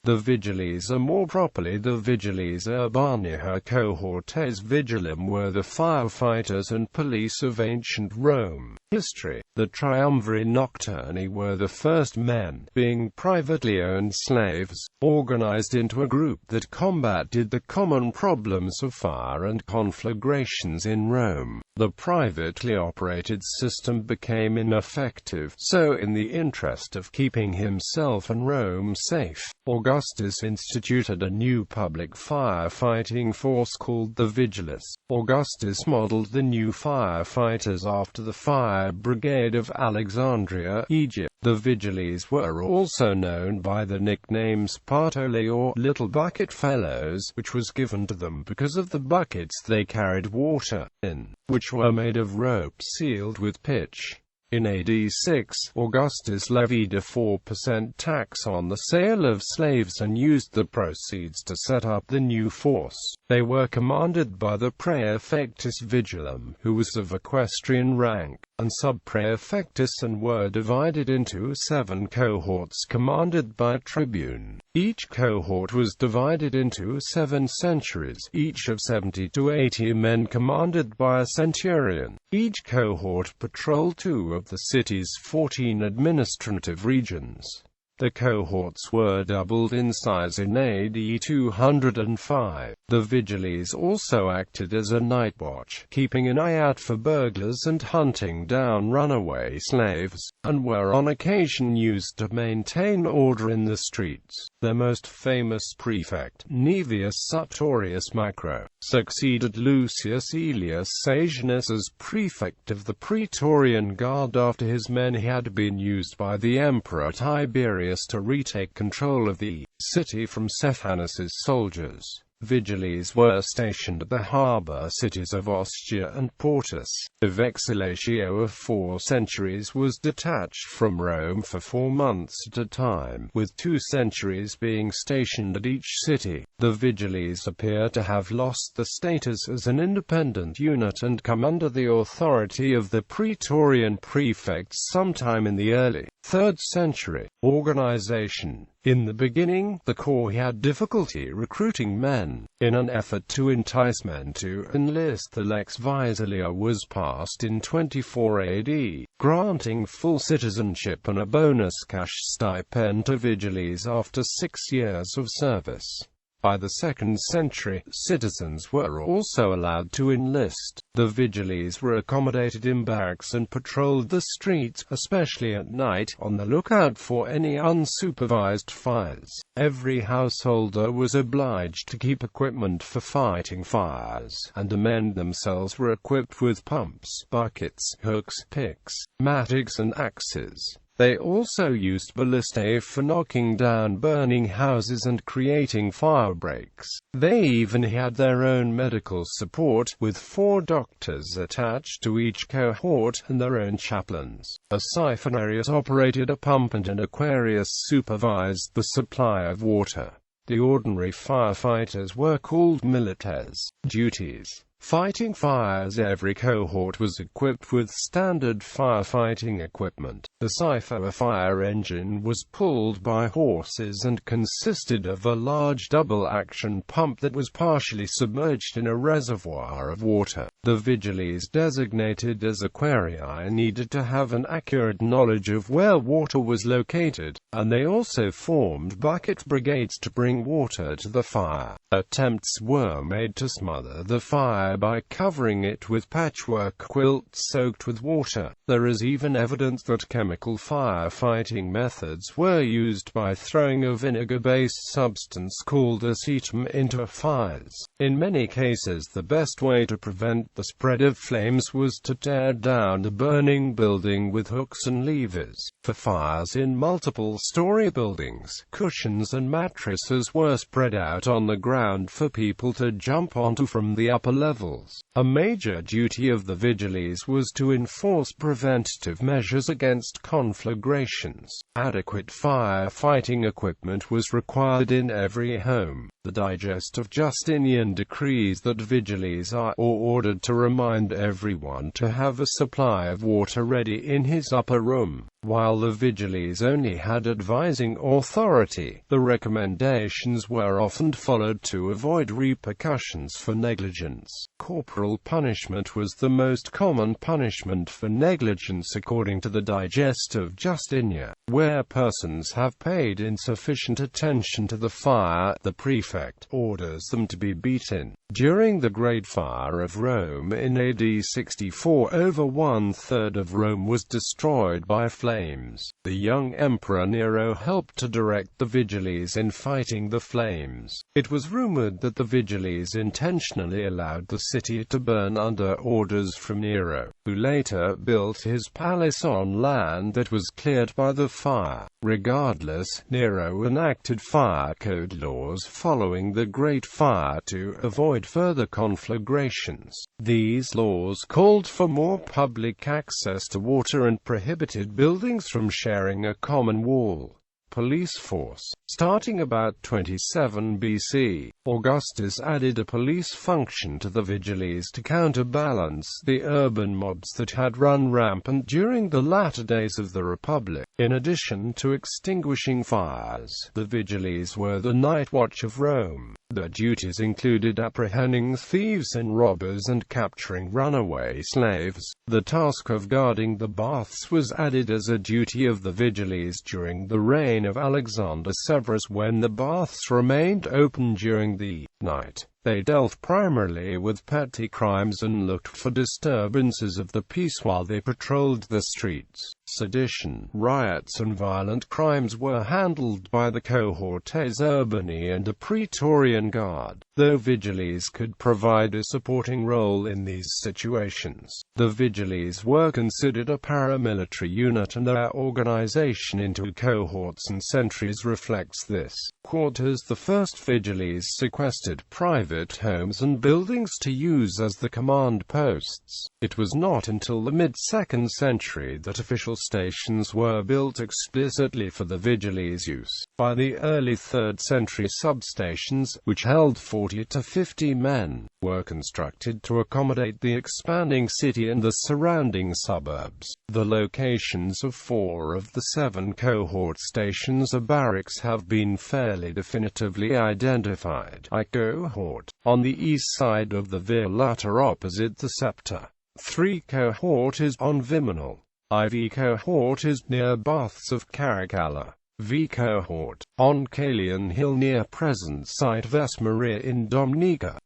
The Vigiles, or more properly the Vigiles Urbani or Cohortes Vigilum, were the firefighters and police of ancient Rome. History. The Triumviri Nocturni were the first men, being privately owned slaves, organized into a group that combated the common problems of fire and conflagrations in Rome. The privately operated system became ineffective, so in the interest of keeping himself and Rome safe, Augustus instituted a new public firefighting force called the Vigiles. Augustus modeled the new firefighters after the fire brigade of Alexandria, Egypt. The Vigiles were also known by the nickname Spartoli, or Little Bucket Fellows, which was given to them because of the buckets they carried water in, which were made of rope sealed with pitch. In AD 6, Augustus levied a 4% tax on the sale of slaves and used the proceeds to set up the new force. They were commanded by the praefectus vigilum, who was of equestrian rank, and sub-praefectus, and were divided into 7 cohorts commanded by a tribune. Each cohort was divided into 7 centuries, each of 70 to 80 men commanded by a centurion. Each cohort patrolled 2 of the city's 14 administrative regions. The cohorts were doubled in size in AD 205. The Vigiles also acted as a night watch, keeping an eye out for burglars and hunting down runaway slaves, and were on occasion used to maintain order in the streets. Their most famous prefect, Naevius Sutorius Macro, succeeded Lucius Aelius Saginus as prefect of the Praetorian Guard after his men had been used by the Emperor Tiberius to retake control of the city from Stephanus's soldiers. Vigiles were stationed at the harbour cities of Ostia and Portus. The vexillatio of 4 centuries was detached from Rome for 4 months at a time, with 2 centuries being stationed at each city. The Vigiles appear to have lost the status as an independent unit and come under the authority of the Praetorian prefects sometime in the early 3rd century. Organization. In the beginning, the corps had difficulty recruiting men. In an effort to entice men to enlist, the Lex Visilia was passed in 24 AD, granting full citizenship and a bonus cash stipend to Vigiles after 6 years of service. By the 2nd century, citizens were also allowed to enlist. The Vigiles were accommodated in barracks and patrolled the streets, especially at night, on the lookout for any unsupervised fires. Every householder was obliged to keep equipment for fighting fires, and the men themselves were equipped with pumps, buckets, hooks, picks, mattocks and axes. They also used ballistae for knocking down burning houses and creating fire breaks. They even had their own medical support, with 4 doctors attached to each cohort, and their own chaplains. A siphonarius operated a pump and an aquarius supervised the supply of water. The ordinary firefighters were called milites. Duties. Fighting fires. Every cohort was equipped with standard firefighting equipment. The Cypher, a fire engine, was pulled by horses and consisted of a large double-action pump that was partially submerged in a reservoir of water. The Vigiles, designated as aquarii, needed to have an accurate knowledge of where water was located, and they also formed bucket brigades to bring water to the fire. Attempts were made to smother the fire by covering it with patchwork quilts soaked with water. There is even evidence that chemical firefighting methods were used by throwing a vinegar-based substance called acetum into fires. In many cases, the best way to prevent the spread of flames was to tear down the burning building with hooks and levers. For fires in multiple-story buildings, cushions and mattresses were spread out on the ground for people to jump onto from the upper levels. civils. A major duty of the Vigiles was to enforce preventative measures against conflagrations. Adequate firefighting equipment was required in every home. The Digest of Justinian decrees that Vigiles are ordered to remind everyone to have a supply of water ready in his upper room. While the Vigiles only had advising authority, the recommendations were often followed to avoid repercussions for negligence. Corporal punishment was the most common punishment for negligence according to the Digest of Justinian. Where persons have paid insufficient attention to the fire, the prefect orders them to be beaten. During the Great Fire of Rome in AD 64, over one-third of Rome was destroyed by flames. The young Emperor Nero helped to direct the Vigiles in fighting the flames. It was rumored that the Vigiles intentionally allowed the city to burn under orders from Nero, who later built his palace on land that was cleared by the fire. Regardless, Nero enacted fire code laws following the Great Fire to avoid further conflagrations. These laws called for more public access to water and prohibited buildings from sharing a common wall. Police force. Starting about 27 BC, Augustus added a police function to the Vigiles to counterbalance the urban mobs that had run rampant during the latter days of the Republic. In addition to extinguishing fires, the Vigiles were the night watch of Rome. Their duties included apprehending thieves and robbers and capturing runaway slaves. The task of guarding the baths was added as a duty of the Vigiles during the reign of Alexander Severus, when the baths remained open during the night. They dealt primarily with petty crimes and looked for disturbances of the peace while they patrolled the streets. Sedition, riots and violent crimes were handled by the Cohortes Urbani and a Praetorian Guard, though Vigiles could provide a supporting role in these situations. The Vigiles were considered a paramilitary unit, and their organization into cohorts and centuries reflects this. Quarters. The first Vigiles sequestered private homes and buildings to use as the command posts. It was not until the mid-2nd century that official stations were built explicitly for the Vigiles' use. By the early 3rd century, substations, which held 40 to 50 men, were constructed to accommodate the expanding city and the surrounding suburbs. The locations of 4 of the 7 cohort stations or barracks have been fairly definitively identified. I cohort, on the east side of the Via Lata opposite the Septa. 3 cohort is on Viminal. IV cohort is near Baths of Caracalla. V cohort, on Calian Hill near present site Vesmaria in Domnica.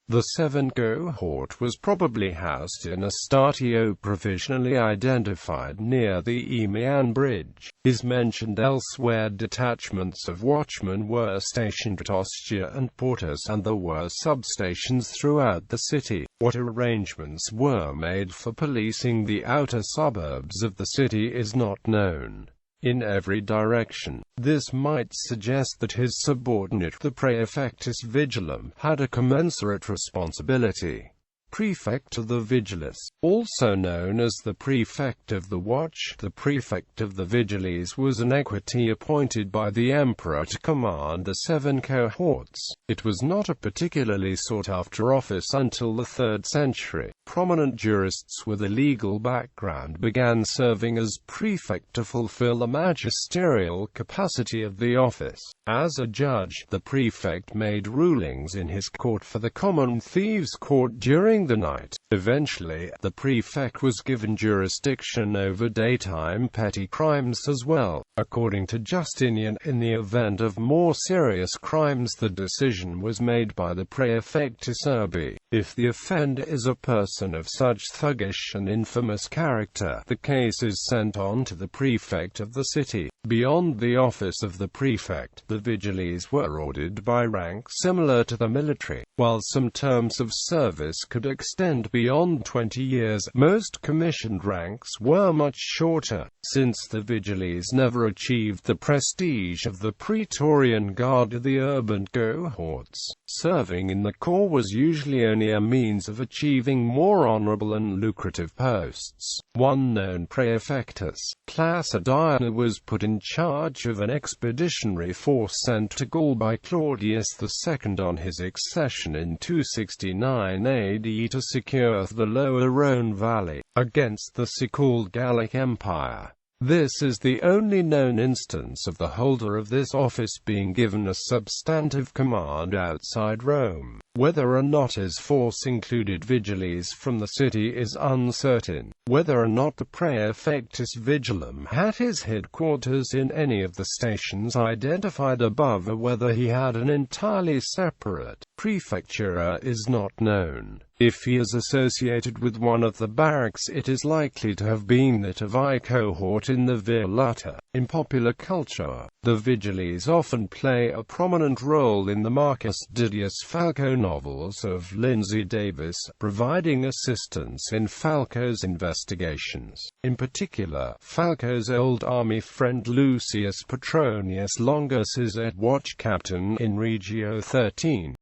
The 7 cohort was probably housed in a statio provisionally identified near the Emian Bridge. Is mentioned elsewhere. Detachments of watchmen were stationed at Ostia and Portus, and there were substations throughout the city. What arrangements were made for policing the outer suburbs of the city is not known. In every direction. This might suggest that his subordinate, the Praefectus Vigilum, had a commensurate responsibility. Prefect of the Vigiles, also known as the Prefect of the Watch. The Prefect of the Vigiles was an equity appointed by the Emperor to command the 7 cohorts. It was not a particularly sought-after office until the 3rd century. Prominent jurists with a legal background began serving as prefect to fulfill the magisterial capacity of the office. As a judge, the prefect made rulings in his court for the common thieves' court during the night. Eventually, the prefect was given jurisdiction over daytime petty crimes as well. According to Justinian, in the event of more serious crimes, the decision was made by the Praefectus Urbi. If the offender is a person of such thuggish and infamous character, the case is sent on to the prefect of the city. Beyond the office of the prefect, the Vigiles were ordered by rank similar to the military. While some terms of service could extend beyond 20 years, most commissioned ranks were much shorter. Since the Vigiles never achieved the prestige of the Praetorian Guard or the urban cohorts, serving in the corps was usually only only a means of achieving more honorable and lucrative posts. One known praefectus, Placidia, was put in charge of an expeditionary force sent to Gaul by Claudius II on his accession in 269 AD to secure the lower Rhone valley against the so-called Gallic Empire. This is the only known instance of the holder of this office being given a substantive command outside Rome. Whether or not his force included vigiles from the city is uncertain. Whether or not the Praefectus Vigilum had his headquarters in any of the stations identified above, or whether he had an entirely separate prefectura is not known. If he is associated with one of the barracks, it is likely to have been that of a cohort in the Virlata. In popular culture, the vigiles often play a prominent role in the Marcus Didius Falco novels of Lindsay Davis, providing assistance in Falco's investigations. In particular, Falco's old army friend Lucius Petronius Longus is a watch captain in Regio 13.